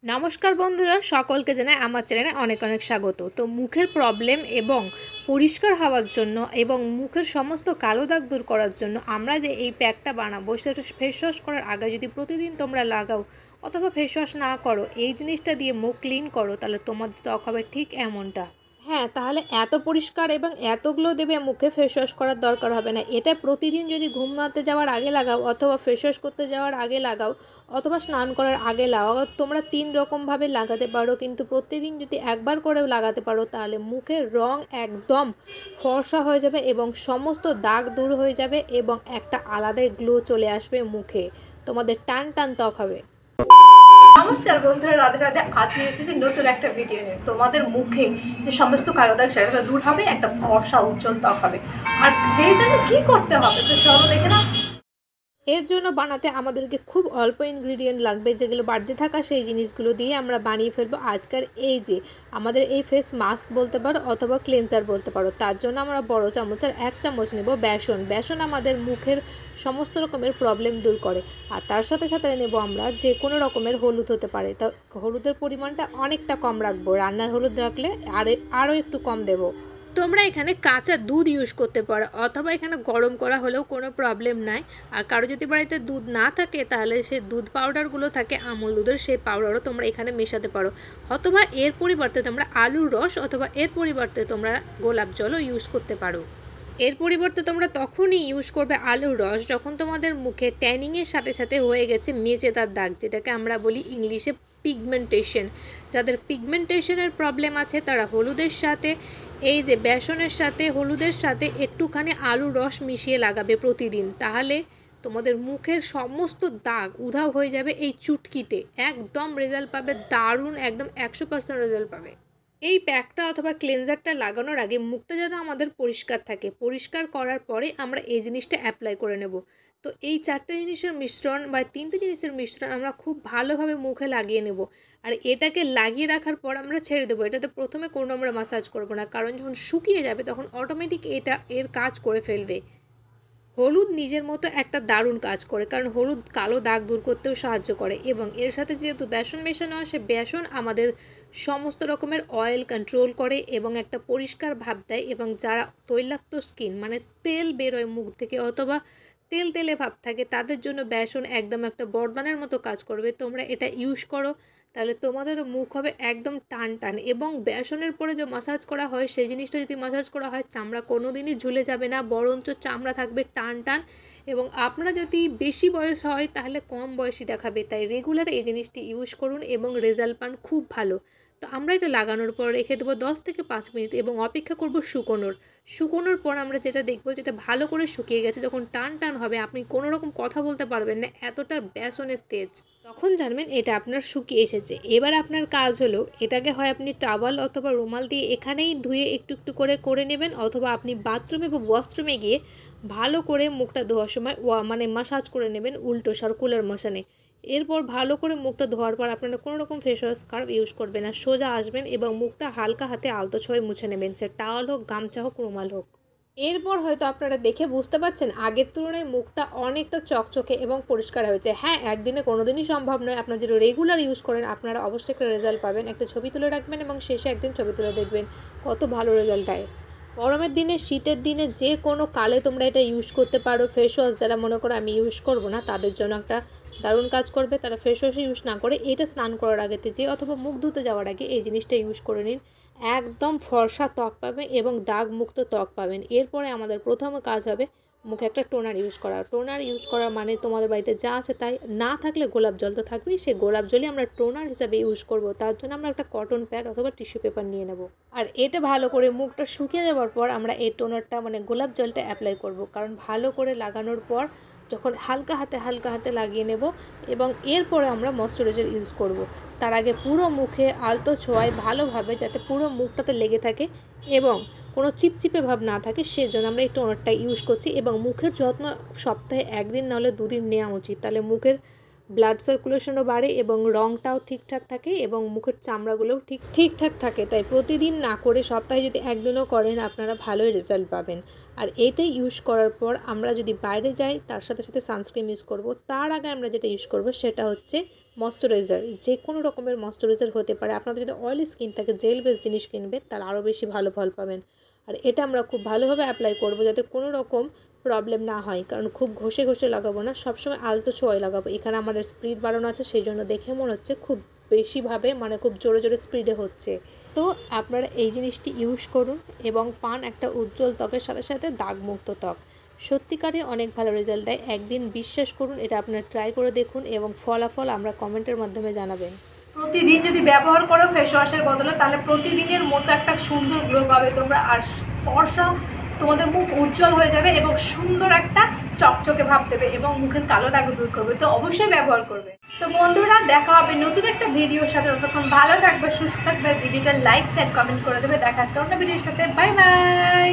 নমস্কার বন্ধুরা, সকলকে জানাই আমার চ্যানেলে অনেক অনেক স্বাগত। তো মুখের প্রবলেম এবং পরিষ্কার হওয়ার জন্য এবং মুখের সমস্ত কালো দাগ দূর করার জন্য আমরা যে এই প্যাকটা বানাবো সেটা ফেস ওয়াশ করার আগে যদি প্রতিদিন তোমরা লাগাও অথবা ফেস ওয়াশ না করো, এই জিনিসটা দিয়ে মুখ ক্লিন করো, তাহলে তোমাদের ত্বক হবে ঠিক এমনটা। হ্যাঁ, তাহলে এত পরিষ্কার এবং এত গ্লো দেবে মুখে, ফেস ওয়াশ করার দরকার হবে না। এটা প্রতিদিন যদি ঘুমাতে যাওয়ার আগে লাগাও অথবা ফেস ওয়াশ করতে যাওয়ার আগে লাগাও অথবা স্নান করার আগে লাগাও, তোমরা 3 রকমভাবে লাগাতে পারো। কিন্তু প্রতিদিন যদি একবার করেও লাগাতে পারো তাহলে মুখের রং একদম ফর্সা হয়ে যাবে এবং সমস্ত দাগ দূর হয়ে যাবে এবং একটা আলাদাই গ্লো চলে আসবে মুখে, তোমাদের টান টান ত্বক হবে। নমস্কার বন্ধুরা, রাধে রাধে। আজকে এসেছি নতুন একটা ভিডিও নিয়ে। তোমাদের মুখে যে সমস্ত কালো দাগ সেটা দূর হবে, একটা ফর্সা উজ্জ্বল ত্বক হবে। আর সেই জন্য কি করতে হবে তো চলো দেখে নাও। এর জন্য বানাতে আমাদেরকে খুব অল্প ইনগ্রিডিয়েন্ট লাগবে, যেগুলো বাড়তি থাকা সেই জিনিসগুলো দিয়ে আমরা বানিয়ে ফেলবো আজকের এই যে আমাদের এই ফেস মাস্ক বলতে পারো অথবা ক্লিনজার বলতে পারো। তার জন্য আমরা বড় চামচের 1 চামচ নেব বেসন। বেসন আমাদের মুখের সমস্ত রকমের প্রবলেম দূর করে। আর তার সাথে সাথে নেব আমরা যে কোনো রকমের হলুদ হতে পারে, তা হলুদের পরিমাণটা অনেকটা কম রাখবো। রান্নার হলুদ রাখলে আরও একটু কম দেবো। তোমরা এখানে কাঁচা দুধ ইউজ করতে পারো অথবা এখানে গরম করা হলেও কোনো প্রবলেম নাই। আর কারো যদি বাড়িতে দুধ না থাকে তাহলে সে দুধ পাউডারগুলো থাকে আমুল দুধের, সেই পাউডারও তোমরা এখানে মেশাতে পারো। অথবা এর পরিবর্তে তোমরা আলুর রস অথবা এর পরিবর্তে তোমরা গোলাপ জলও ইউজ করতে পারো। এর পরিবর্তে তোমরা তখনই ইউজ করবে আলুর রস যখন তোমাদের মুখে ট্যানিংয়ের সাথে সাথে হয়ে গেছে মেচেদার দাগ, যেটাকে আমরা বলি ইংলিশে পিগমেন্টেশন। যাদের পিগমেন্টেশনের প্রবলেম আছে তারা হলুদের সাথে এই যে বেসনের সাথে হলুদের সাথে একটুখানি আলুর রস মিশিয়ে লাগাবে প্রতিদিন, তাহলে তোমাদের মুখের সমস্ত দাগ উধাও হয়ে যাবে এই চুটকিতে। একদম রেজাল্ট পাবে দারুণ, একদম 100% রেজাল্ট পাবে। এই প্যাকটা অথবা ক্লেনজারটা লাগানোর আগে মুখটা যেন আমাদের পরিষ্কার থাকে। পরিষ্কার করার পরে আমরা এই জিনিসটা অ্যাপ্লাই করে নেব। তো এই 4টে জিনিসের মিশ্রণ বা 3টে জিনিসের মিশ্রণ আমরা খুব ভালোভাবে মুখে লাগিয়ে নেব। আর এটাকে লাগিয়ে রাখার পর আমরা ছেড়ে দেবো। এটাতে প্রথমে কোনো আমরা মাসাজ করব না, কারণ যখন শুকিয়ে যাবে তখন অটোমেটিক এটা এর কাজ করে ফেলবে। হলুদ নিজের মতো একটা দারুণ কাজ করে, কারণ হলুদ কালো দাগ দূর করতেও সাহায্য করে এবং এর সাথে যেহেতু বেসন মেশানো আসে, বেসন আমাদের সমস্ত রকমের অয়েল কন্ট্রোল করে এবং একটা পরিষ্কার ভাব দেয়। এবং যারা তৈলাক্ত স্কিন মানে তেল বেরোয় মুখ থেকে অথবা তেল তেলে ভাব থাকে, তাদের জন্য বেসন একদম একটা বরদানের মতো কাজ করবে। তোমরা এটা ইউজ করো, তাহলে তোমাদেরও মুখ হবে একদম টান টান। এবং বেসনের পরে যে মাসাজ করা হয় সেই জিনিসটা যদি মাসাজ করা হয়, চামড়া কোনো দিনই ঝুলে যাবে না, বরঞ্চ চামড়া থাকবে টান টান। এবং আপনারা যদি বেশি বয়স হয় তাহলে কম বয়সী দেখাবে। তাই রেগুলার এই জিনিসটি ইউজ করুন এবং রেজাল্ট পান খুব ভালো। তো আমরা এটা লাগানোর পর রেখে দেবো 10 থেকে 5 মিনিট এবং অপেক্ষা করব শুকোনোর পর আমরা যেটা দেখবো, যেটা ভালো করে শুকিয়ে গেছে, যখন টান টান হবে আপনি কোনো রকম কথা বলতে পারবেন না, এতটা বেসনের তেজ, তখন জানবেন এটা আপনার শুকিয়ে এসেছে। এবার আপনার কাজ হলো এটাকে হয় আপনি টাওয়াল অথবা রুমাল দিয়ে এখানেই ধুয়ে একটু একটু করে করে নেবেন, অথবা আপনি বাথরুমে বা ওয়াশরুমে গিয়ে ভালো করে মুখটা ধোয়ার সময় মানে মাসাজ করে নেবেন উল্টো সার্কুলার মোশনে। এরপর ভালো করে মুখটা ধোয়ার পর আপনারা কোনো রকম ফেস ওয়াশ স্কার্ফ ইউজ করবেন না, সোজা আসবেন এবং মুখটা হালকা হাতে আলতো ছোঁয়ে মুছে নেবেন, সে টাওয়াল হোক, গামছা হোক, রুমাল হোক। এরপর হয়তো আপনারা দেখে বুঝতে পারছেন আগের তুলনায় মুখটা অনেকটা চকচকে এবং পরিষ্কার হয়েছে। হ্যাঁ, একদিনে কোনোদিনই সম্ভব নয়, আপনারা যদি রেগুলার ইউজ করেন আপনারা অবশ্যই একটা রেজাল্ট পাবেন। একটা ছবি তুলে রাখবেন এবং শেষে একদিন ছবি তুলে দেখবেন কত ভালো রেজাল্ট দেয়। গরমের দিনে, শীতের দিনে যে কোনো কালে তোমরা এটা ইউজ করতে পারো। ফেস ওয়াশ যারা মনে করো আমি ইউজ করব না, তাদের জন্য একটা দারুণ কাজ করবে। তারা ফেস ওয়াশ ইউজ না করে এটা স্নান করার আগেতে যে অথবা মুখ ধুতে যাওয়ার আগে এই জিনিসটা ইউজ করে নিন, একদম ফর্সা ত্বক পাবেন এবং দাগ মুক্ত ত্বক পাবেন। এরপরে আমাদের প্রথম কাজ হবে মুখে একটা টোনার ইউজ করা। টোনার ইউজ করা মানে তোমাদের বাড়িতে যা আছে তাই, না থাকলে গোলাপ জল তো থাকবেই, সেই গোলাপ জলই আমরা টোনার হিসাবে ইউজ করব। তার জন্য আমরা একটা কটন প্যাড অথবা টিস্যু পেপার নিয়ে নেব। আর এটা ভালো করে মুখটা শুকিয়ে যাওয়ার পর আমরা এই টোনারটা মানে গোলাপ জলটা অ্যাপ্লাই করব, কারণ ভালো করে লাগানোর পর যখন হালকা হাতে লাগিয়ে নেব এবং এরপরে আমরা ময়শ্চারাইজার ইউজ করব। তার আগে পুরো মুখে আলতো ছোঁয়ায় ভালোভাবে যাতে পুরো মুখটাতে লেগে থাকে এবং কোনো চিপচিপে ভাব না থাকে, সেজন্য আমরা এই টোনারটা ইউজ করছি। এবং মুখের যত্ন সপ্তাহে 1 দিন নাহলে 2 দিন নেওয়া উচিত, তাহলে মুখের ব্লাড সার্কুলেশনও বাড়ে এবং রঙটাও ঠিকঠাক থাকে এবং মুখের চামড়াগুলোও ঠিকঠাক থাকে। তাই প্রতিদিন না করে সপ্তাহে যদি একদিনও করেন আপনারা ভালোই রেজাল্ট পাবেন। আর এইটাই ইউজ করার পর আমরা যদি বাইরে যাই তার সাথে সাথে সানস্ক্রিন ইউজ করব। তার আগে আমরা যেটা ইউজ করব সেটা হচ্ছে ময়শ্চারাইজার। যে কোনো রকমের ময়শ্চারাইজার হতে পারে। আপনাদের যদি অয়েলি স্কিন থাকে জেল বেস জিনিস কিনবেন তাহলে আরও বেশি ভালো ফল পাবেন। আর এটা আমরা খুব ভালোভাবে অ্যাপ্লাই করব যাতে কোনো রকম প্রবলেম না হয়, কারণ খুব ঘষে ঘষে লাগাবো না, সবসময় আলতো ছোঁয়ায় লাগাবো। এখানে আমাদের স্পিড বাড়ানো আছে, সেই জন্য দেখে মনে হচ্ছে খুব বেশিভাবে মানে খুব জোরে জোরে স্পিডে হচ্ছে। তো আপনারা এই জিনিসটি ইউজ করুন এবং পান একটা উজ্জ্বল ত্বকের সাথে সাথে দাগমুক্ত ত্বক। সত্যিকারে অনেক ভালো রেজাল্ট দেয়। একদিন বিশ্বাস করুন, এটা আপনারা ট্রাই করে দেখুন এবং ফলাফল আমরা কমেন্টের মাধ্যমে জানাবেন। প্রতিদিন যদি ব্যবহার করো ফেস ওয়াশের বদলে তাহলে প্রতিদিনের মতো একটা সুন্দর গ্লো পাবে তোমরা, আর ফর্সা তোমাদের মুখ উজ্জ্বল হয়ে যাবে এবং সুন্দর একটা চকচকে ভাব দেবে এবং মুখের কালো দাগ দূর করবে। তো অবশ্যই ব্যবহার করবে। তো বন্ধুরা, দেখা হবে নতুন একটা ভিডিওর সাথে। ততক্ষণ ভালো থাকবে, সুস্থ থাকবে, ভিডিওটা লাইক শেয়ার কমেন্ট করে দেবে। দেখা একটা অন্য ভিডিওর সাথে। Bye bye.